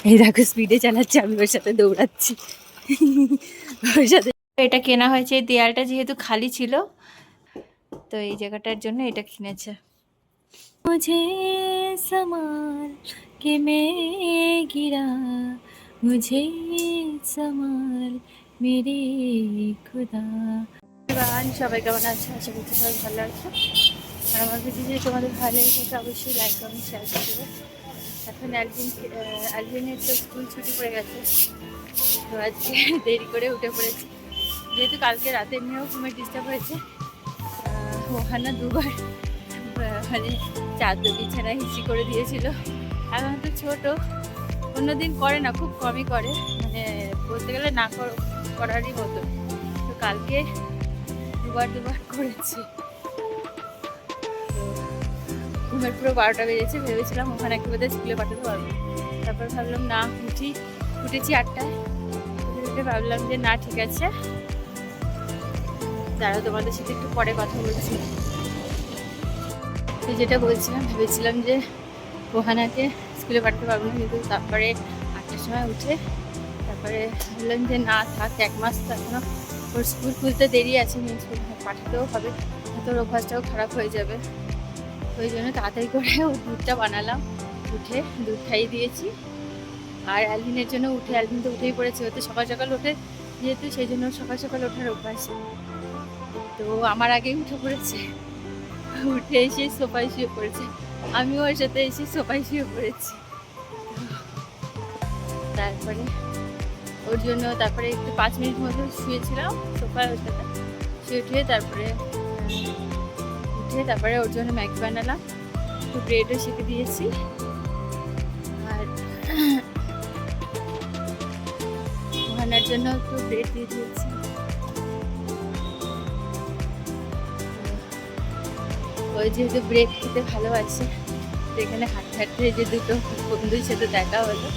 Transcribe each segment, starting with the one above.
এই দেখো স্পিডে চালাচ্ছে, আমি ওর সাথে দৌড়াচ্ছি। ওর সাথে এটা কেনা হয়েছে, এই দেয়ালটা যেহেতু খালি ছিল তো এই জায়গাটার জন্য এটা কিনেছে। मुझे संभाल के मैं गिरा, मुझे संभाल मेरे खुदा। সবাই কেমন আছে? আশা করছি সবাই ভালো আছে। আর আমার ভিডিও যদি তোমাদের ভালো লেগে থাকে অবশ্যই লাইক কমেন্ট শেয়ার করে দেবে। এখন অ্যালভিনের তো স্কুল ছুটি পড়ে গেছে, তো আজকে দেরি করে উঠে পড়েছি, যেহেতু কালকে রাতে নিয়েও ঘুমের ডিস্টার্ব হয়েছে। ওখানে দুবার মানে চাদর বিছানা হিসি করে দিয়েছিল। এখন তো ছোটো, অন্যদিন করে না, খুব কমই করে, মানে বলতে গেলে না করারই মতো। তো কালকে দুবার করেছি। ঘুমের পুরো 12টা বেজেছে, ভেবেছিলাম ওখানে একেবারে স্কুলে পাঠাতে পারবো, তারপর ভাবলাম না, উঠেছি 8টায়, উঠে ভাবলাম যে না ঠিক আছে, তারা তোমাদের সাথে একটু পরে কথা বলছি। তো যেটা বলছিলাম, ভেবেছিলাম যে ওখানাকে স্কুলে পাঠাতে পারবো না, কিন্তু তারপরে 8টার সময় উঠে তারপরে বললাম যে না থাক, 1 মাস তো এখনো ওর স্কুল খুলতে দেরি আছে, স্কুল পাঠাতেও হবে, তোর অভ্যাসটাও খারাপ হয়ে যাবে। ওই জন্য তাড়াতাড়ি করে ওর দুধটা বানালাম, উঠে দুধ খাইয়ে দিয়েছি। আর অ্যালভিনের জন্য অ্যালভিন তো উঠেই পড়েছে, ওতে সকাল সকাল ওঠে যেহেতু, সেই জন্য সকাল সকাল ওঠার অভ্যাস। তো আমার আগেই উঠে পড়েছে, উঠে এসে সোফায় শুয়ে পড়েছে, আমিও ওর সাথে এসে সোফায় শুয়ে পড়েছি। তারপরে ওর জন্য তারপরে একটু 5 মিনিট মতো শুয়েছিলাম সোফায় ওর সাথে, শুয়ে উঠে তারপরে ওর জন্য ম্যাগি বানালাম, একটু ব্রেডও সেঁকে দিয়েছি, আর ওখানের জন্য একটু ব্রেড দিয়ে দিয়েছি। ওই যেহেতু ব্রেড খেতে ভালোবাসে, এখানে হাঁটতে হাঁটতে যে দুটো বন্ধুর সাথে দেখা হলো,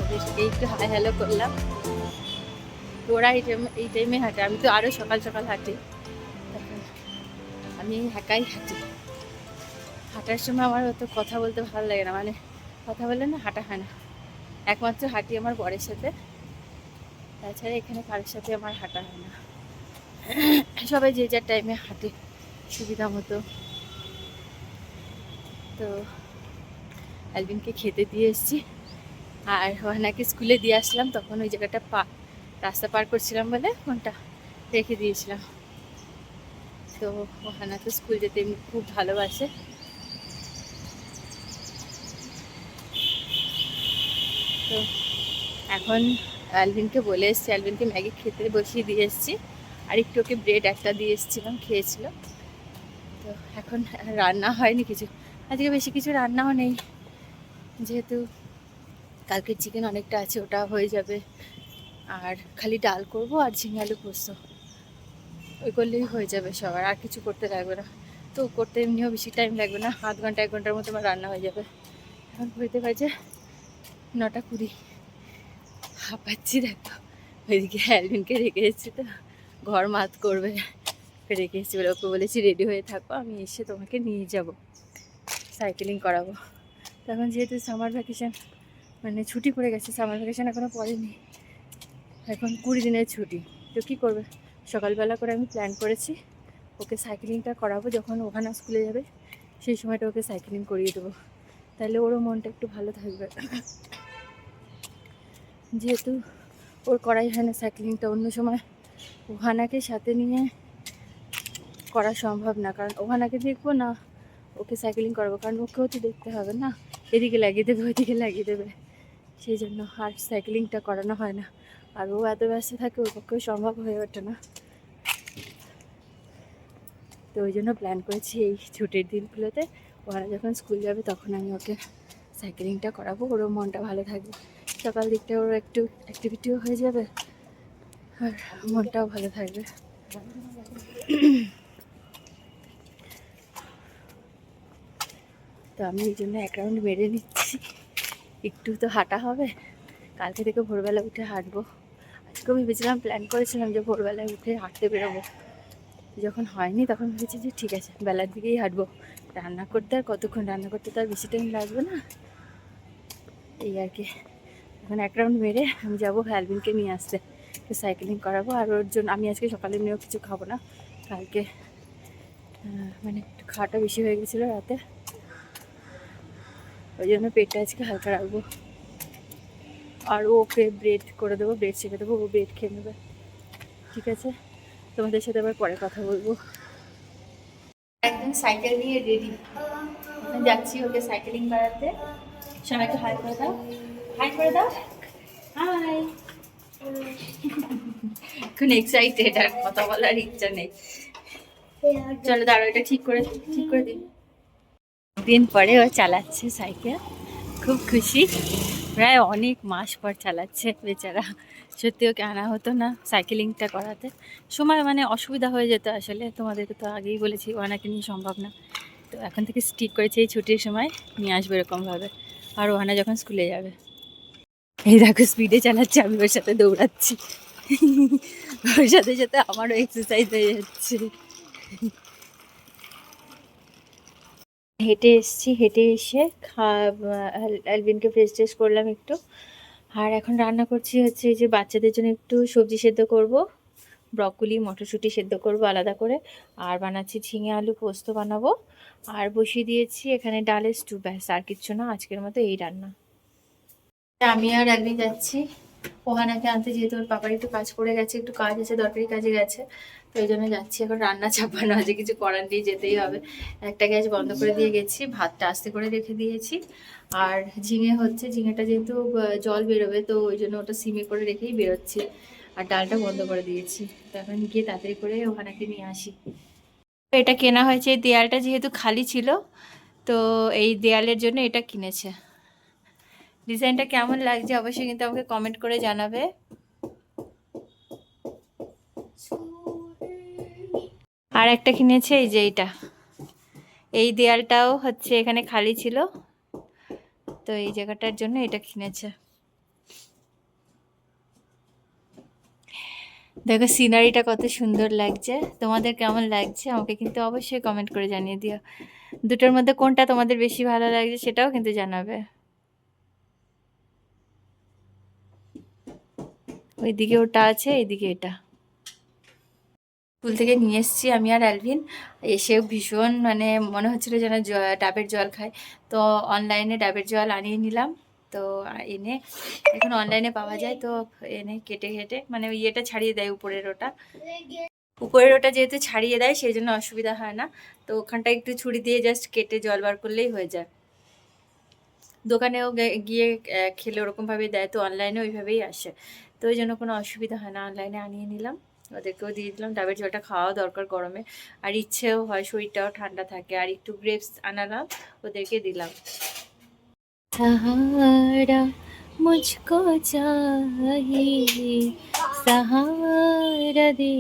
ওদেরকে একটু হাই হ্যালো করলাম। ওরা এই টাইমে হাঁটে, আমি তো আরও সকাল সকাল হাঁটি, আমি একাই হাঁটি। হাঁটার সময় আমার অত কথা বলতে ভালো লাগে না, মানে কথা বললে না হাঁটা হয় না, একমাত্র হাঁটি আমার বরের সাথে, তাছাড়া এখানে কারোর সাথে আমার হাঁটা হয় না। সবাই যে যার টাইমে হাঁটে সুবিধা মতো। তো অ্যালভিনকে খেতে দিয়ে এসেছি, আর ওখানাকে স্কুলে দিয়ে আসলাম, তখন ওই জায়গাটা রাস্তা পার করছিলাম বলে ফোনটা রেখে দিয়েছিলাম। তো ওখানে তো স্কুল যেতে এমনি খুব ভালোবাসে। তো এখন অ্যালভিনকে বলে এসছি, অ্যালভিনকে ম্যাগি খেতে বসিয়ে দিয়ে এসেছি, আর একটু ওকে ব্রেড একটা দিয়ে এসেছিলাম, খেয়েছিল। তো এখন রান্না হয়নি কিছু, আজকে বেশি কিছু রান্নাও নেই, যেহেতু কালকের চিকেন অনেকটা আছে, ওটা হয়ে যাবে, আর খালি ডাল করব আর ঝিঙে আলু পোস্ত, ওই করলেই হয়ে যাবে সবার, আর কিছু করতে লাগবে না। তো করতে এমনিও বেশি টাইম লাগবে না, 0.5 ঘন্টা 1 ঘন্টার মতো আমার রান্না হয়ে যাবে। এখন হইতে পারছে 9টা 20, হাঁপাচ্ছি দেখো। ওইদিকে অ্যালভিনকে রেখে এসেছি, তো ঘর মাত করবে, রেখে এসেছি বলে ওকে বলেছি রেডি হয়ে থাকো, আমি এসে তোমাকে নিয়ে যাব, সাইকেলিং করাবো। তখন যেহেতু সামার ভ্যাকেশান, মানে ছুটি পড়ে গেছে, সামার ভ্যাকেশান এখনও পড়েনি, এখন 20 দিনের ছুটি। তো কী করবে, সকালবেলা করে আমি প্ল্যান করেছি ওকে সাইকেলিংটা করাবো, যখন ওখানে স্কুলে যাবে সেই সময়টা ওকে সাইকেলিং করিয়ে দেবো, তাহলে ওরও মনটা একটু ভালো থাকবে। যেহেতু ওর করাই হয় না সাইকেলিংটা, অন্য সময় ওখানাকে সাথে নিয়ে করা সম্ভব না, কারণ ওখানাকে দেখবো না ওকে সাইকেলিং করাবো, কারণ ওকেও তো দেখতে হবে না, এদিকে লাগিয়ে দেবে ওইদিকে লাগিয়ে দেবে, সেই জন্য আর সাইকেলিংটা করানো হয় না। আর ও এত ব্যস্ত থাকে, ওর পক্ষেও সম্ভব হয়ে ওঠে না। তো ওই জন্য প্ল্যান করেছি এই ছুটির দিনগুলোতে ওরা যখন স্কুল যাবে তখন আমি ওকে সাইকেলিংটা করাবো, ওরও মনটা ভালো থাকবে, সকাল দিকটা ওর একটু অ্যাক্টিভিটিও হয়ে যাবে আর মনটাও ভালো থাকবে। তো আমি এই জন্য 1 রাউন্ড মেরে নিচ্ছি, একটু তো হাঁটা হবে, কালকে থেকে ভোরবেলা উঠে হাঁটবো। আজকেও ভেবেছিলাম, প্ল্যান করেছিলাম যে ভোরবেলায় উঠে হাঁটতে বেরোবো, যখন হয়নি তখন ভেবেছি যে ঠিক আছে বেলার দিকেই হাঁটবো, রান্না করতে আর কতক্ষণ, রান্না করতে তো আর বেশি টাইম লাগবে না, এই আর কি। এখন এক রাউন্ড মেরে আমি যাবো অ্যালভিনকে নিয়ে আসতে, একটু সাইকেলিং করাবো। আর ওর জন্য আমি আজকে সকালে এমনিও কিছু খাবো না, কালকে মানে একটু খাওয়াটা বেশি হয়ে গেছিলো রাতে, ওই জন্য পেটটা আজকে হালকা রাখবো। আর ওকে ব্রেড করে দেবো, ব্রেড ছেঁকে দেবো, ও ব্রেড খেয়ে নেবে। ঠিক আছে, তোমাদের সাথে আবার পরে কথা বলবো। একদম সাইকেল নিয়ে রেডি, যাচ্ছি ওকে সাইকেলিং করাতে। সবাইকে হাই করে দাও, হাই করে দাও, হাই। এখন এক্সাইটেড, আর কথা বলার ইচ্ছা নেই। চলো দাঁড়ো, এটা ঠিক করে দিন। দিন পরে ও চালাচ্ছে সাইকেল, খুব খুশি। প্রায় অনেক মাস পর চালাচ্ছে বেচারা। সত্যি ওকে আনা হতো না সাইকেলিংটা করাতে, সময় মানে অসুবিধা হয়ে যেত আসলে। তোমাদেরকে তো আগেই বলেছি ওহানাকে নিয়ে সম্ভব না, তো এখন থেকে স্টিক করেছে এই ছুটির সময় নিয়ে আসবো এরকমভাবে। আর ওহানা যখন স্কুলে যাবে, এই দেখো স্পিডে চালাচ্ছে, আমি ওর সাথে দৌড়াচ্ছি। ওর সাথে সাথে আমারও এক্সারসাইজ হয়ে যাচ্ছে। হেঁটে এসছি, হেঁটে এসে অ্যালভিনকে ফ্রেশ ট্রেশ করলাম একটু। আর এখন রান্না করছি হচ্ছে এই যে বাচ্চাদের জন্য একটু সবজি সেদ্ধ করব, ব্রকলি মটরশুঁটি সেদ্ধ করব আলাদা করে। আর বানাচ্ছি ঝিঙে আলু পোস্ত বানাবো। আর বসিয়ে দিয়েছি এখানে ডালের স্টু, ব্যাস আর কিচ্ছু না, আজকের মতো এই রান্না। আমি আর অ্যালভিন যাচ্ছি ওহানাকে আনতে, যেহেতু ওর পাপার একটু কাজ পড়ে গেছে, একটু কাজ আছে, দরকারি কাজে গেছে, তো এই জন্য যাচ্ছি। এখন রান্না চাপানো আছে, কিছু করার নেই, যেতেই হবে। একটা গ্যাস বন্ধ করে দিয়ে গেছি, ভাতটা আস্তে করে রেখে দিয়েছি। আর ঝিঙে হচ্ছে, ঝিঙেটা যেহেতু জল বেরোবে, তো ওই জন্য ওটা সিমে করে রেখেই বেরোচ্ছি। আর ডালটা বন্ধ করে দিয়েছি, তো এখন গিয়ে তাড়াতাড়ি করে ওহানাকে নিয়ে আসি। এটা কেনা হয়েছে, এই দেয়ালটা যেহেতু খালি ছিল, তো এই দেয়ালের জন্য এটা কিনেছে। ডিজাইনটা কেমন লাগছে অবশ্যই কিন্তু আমাকে কমেন্ট করে জানাবে। আর একটা কিনেছে এই যে এইটা, এই দেয়ালটাও হচ্ছে এখানে খালি ছিল, তো এই জায়গাটার জন্য এটা কিনেছে। দেখো সিনারিটা কত সুন্দর লাগছে, তোমাদের কেমন লাগছে আমাকে কিন্তু অবশ্যই কমেন্ট করে জানিয়ে দিও। দুটোর মধ্যে কোনটা তোমাদের বেশি ভালো লাগছে সেটাও কিন্তু জানাবে। ওইদিকে ওটা আছে, এইদিকে এটা। স্কুল থেকে নিয়ে এসেছি আমি আর অ্যালভিন, এসেও ভীষণ মানে মনে হচ্ছিল যেন ডাবের জল খাই, তো অনলাইনে ডাবের জল আনিয়ে নিলাম। তো এনে, এখন অনলাইনে পাওয়া যায়, তো এনে কেটে কেটে মানে ইয়েটা ছাড়িয়ে দেয় উপরের ওটা যেহেতু ছাড়িয়ে দেয় সেই জন্য অসুবিধা হয় না। তো ওখানটা একটু ছুরি দিয়ে জাস্ট কেটে জল বার করলেই হয়ে যায়। দোকানেও গিয়ে খেলে ওরকমভাবেই দেয়, তো অনলাইনে ওইভাবেই আসে, তো ওই জন্য কোনো অসুবিধা হয় না। অনলাইনে আনিয়ে নিলাম, ওদেরকেও দিয়ে দিলাম। ডাবের জলটা খাওয়াও দরকার গরমে, আর ইচ্ছেও হয়, শরীরটাও ঠান্ডা থাকে। আর একটু গ্রেপস আনালাম, ওদেরকে দিলাম। सहारा मुझको चाहिए, सहारा दे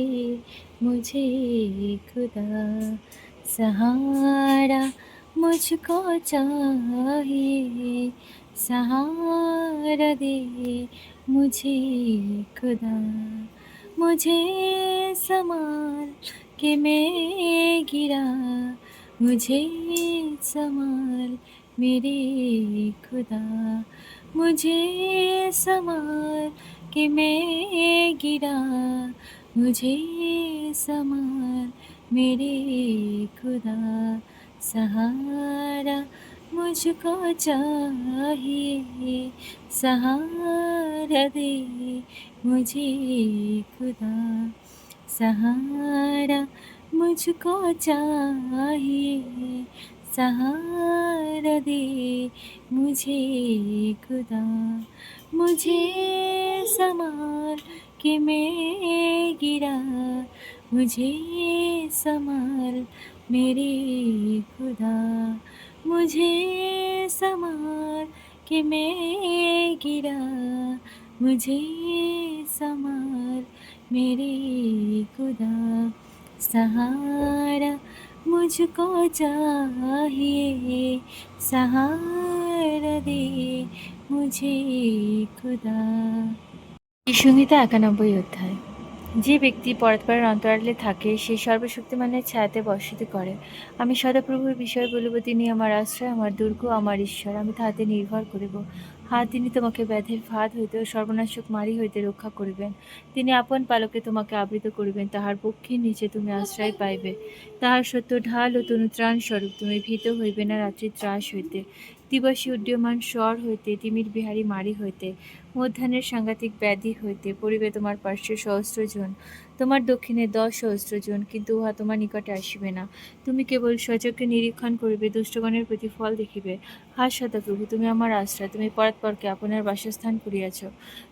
मुझे खुदा, सहारा मुझको चाहिए, सहारा दे मुझे खुदा, मुझे संभाल के मैं गिरा, मुझे संभाल मेरे खुदा, मुझे संभाल के मैं गिरा, मुझे संभाल मेरे खुदा, सहारा मुझको चाहिए, सहारा दे मुझे खुदा, सहारा मुझको चाहिए, सहारा दे मुझे खुदा, मुझे संभाल के मैं गिरा, मुझे संभाल मेरे खुदा, मुझे संभाल के मैं गिरा, मुझे संभाल मेरे खुदा, सहारा मुझको चाहिए, सहारा दे मुझे खुदा। संहिता 91 অধ্যায়। যে ব্যক্তি পরস্পরের অন্তরালে থাকে সেই সর্বশক্তিমানের ছায়াতে বসতি করে। আমি সদাপ্রভুর বিষয় বলিব, তিনি আমার আশ্রয়, আমার দুর্গ, আমার ঈশ্বর। আমি তাহাতে নির্ভর করিব। হ্যাঁ, তিনি তোমাকে ব্যাধির ফাঁদ হইতে ও সর্বনাশক মারি হইতে রক্ষা করিবেন। তিনি আপন পালকে তোমাকে আবৃত করিবেন, তাহার পক্ষীর নিচে তুমি আশ্রয় পাইবে। তাহার সত্য ঢাল ও তনুত্রাণ স্বরূপ তুমি ভীত হইবে না রাত্রির ত্রাস হইতে, দিবসী উড্ডীয়মান স্বর হইতে, তিমির বিহারী মারি হইতে, মধ্যাহ্নের সাংঘাতিক ব্যাধি হইতে পড়িবে তোমার পার্শ্বে সহস্রজন, তোমার দক্ষিণে 10 সহস্রজন, কিন্তু উহা তোমার নিকটে আসিবে না। তুমি কেবল স্বচক্ষে নিরীক্ষণ করিবে, দুষ্টগণের প্রতিফল দেখিবে। হা সদাপ্রভু, তুমি আমার আশ্রয়, তুমি পরাৎপরকে আপনার বাসস্থান করিয়াছ।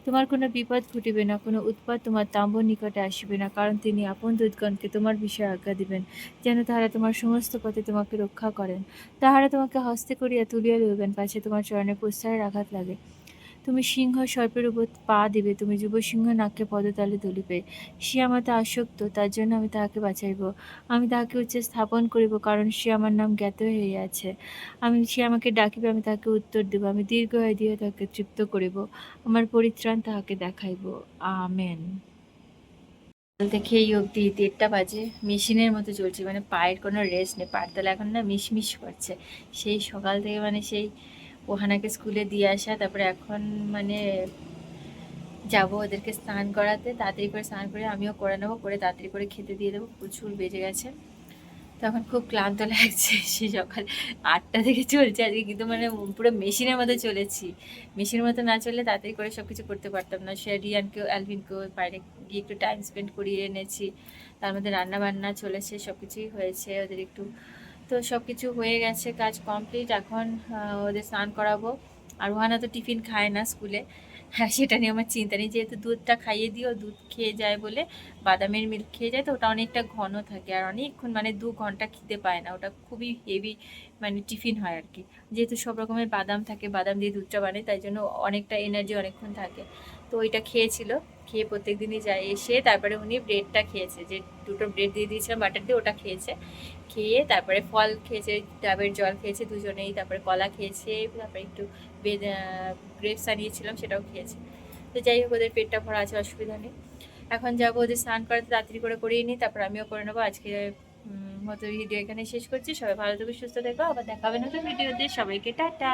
তোমার কোনো বিপদ ঘটিবে না, কোনো উৎপাত তোমার তাম্বর নিকটে আসিবে না, কারণ তিনি আপন দূতগণকে তোমার বিষয়ে আজ্ঞা দিবেন, যেন তাহারা তোমার সমস্ত পথে তোমাকে রক্ষা করেন। তাহারা তোমাকে হস্তে করিয়া তুলিয়া লইবেন, পাছে তোমার চরণে প্রস্তরের আঘাত লাগে। তুমি সিংহ সর্পের উপর পা দিবে, তুমি যুব সিংহ নাককে পদতলে তুলিবে। সে আমাতে আসক্ত, তার জন্য আমি তাহাকে বাঁচাইব। আমি তাহাকে উচ্চে স্থাপন করিব, কারণ সে আমার নাম জ্ঞাত হইয়াছে। সে আমাকে ডাকিবে, আমি তাহাকে উত্তর দিব। আমি দীর্ঘায়ু দিয়ে তাহাকে তৃপ্ত করিব, আমার পরিত্রাণ তাহাকে দেখাইব। আমেন। সকাল থেকে এই অবধি 1:30 বাজে মেশিনের মতো চলছে, মানে পায়ের কোনো রেস্ট নেই, পায়ের তলা এখন না মিশমিশ করছে। সেই সকাল থেকে মানে সেই ওহানাকে স্কুলে দিয়ে আসা, তারপরে এখন মানে যাব ওদেরকে স্নান করাতে, তাড়াতাড়ি করে স্নান করে আমিও করে নেবো, করে তাড়াতাড়ি করে খেতে দিয়ে দেবো, প্রচুর বেজে গেছে। তখন খুব ক্লান্ত লাগছে, সেই সকাল 8টা থেকে চলছে আজকে, কিন্তু মানে পুরো মেশিনের মতো চলেছি। মেশিনের মতো না চললে তাড়াতাড়ি করে সব কিছু করতে পারতাম না। সে রিয়ানকেও অ্যালভিনকেও বাইরে গিয়ে একটু টাইম স্পেন্ড করিয়ে এনেছি, তার মধ্যে রান্না বান্না চলেছে, সব কিছুই হয়েছে ওদের একটু। তো সব কিছু হয়ে গেছে, কাজ কমপ্লিট। এখন ওদের স্নান করাবো। আর ওহানা তো টিফিন খায় না স্কুলে, হ্যাঁ সেটা নিয়ে আমার চিন্তা নেই, যেহেতু দুধটা খাইয়ে দিও, দুধ খেয়ে যায় বলে, বাদামের মিল্ক খেয়ে যায়, তো ওটা অনেকটা ঘন থাকে আর অনেকক্ষণ মানে 2 ঘন্টা খেতে পায় না, ওটা খুবই হেভি মানে টিফিন হয় আর কি। যেহেতু সব রকমের বাদাম থাকে, বাদাম দিয়ে দুধটা বানায়, তাই জন্য অনেকটা এনার্জি অনেকক্ষণ থাকে। তো ওইটা খেয়েছিল, খেয়ে প্রত্যেক দিনই যায়, এসে তারপরে উনি ব্রেডটা খেয়েছে, যে 2টো ব্রেড দিয়ে দিয়েছিলাম বাটার দিয়ে, ওটা খেয়েছে। খেয়ে তারপরে ফল খেয়েছে, ডাবের জল খেয়েছে দুজনেই, তারপরে কলা খেয়েছে, তারপরে একটু গ্রেপস আনিয়েছিলাম সেটাও খেয়েছে। তো যাই হোক, ওদের পেটটা ভরা আছে, অসুবিধা নেই। এখন যাবো ওদের স্নান করাতে, তাড়াতাড়ি করে করিয়ে নিই, তারপর আমিও করে নেবো। আজকে মতো ভিডিও এখানে শেষ করছি। সবাই ভালো থেকো, সুস্থ থেকো, আবার দেখা হবে নতুন ভিডিওতে। সবাইকে টাটা।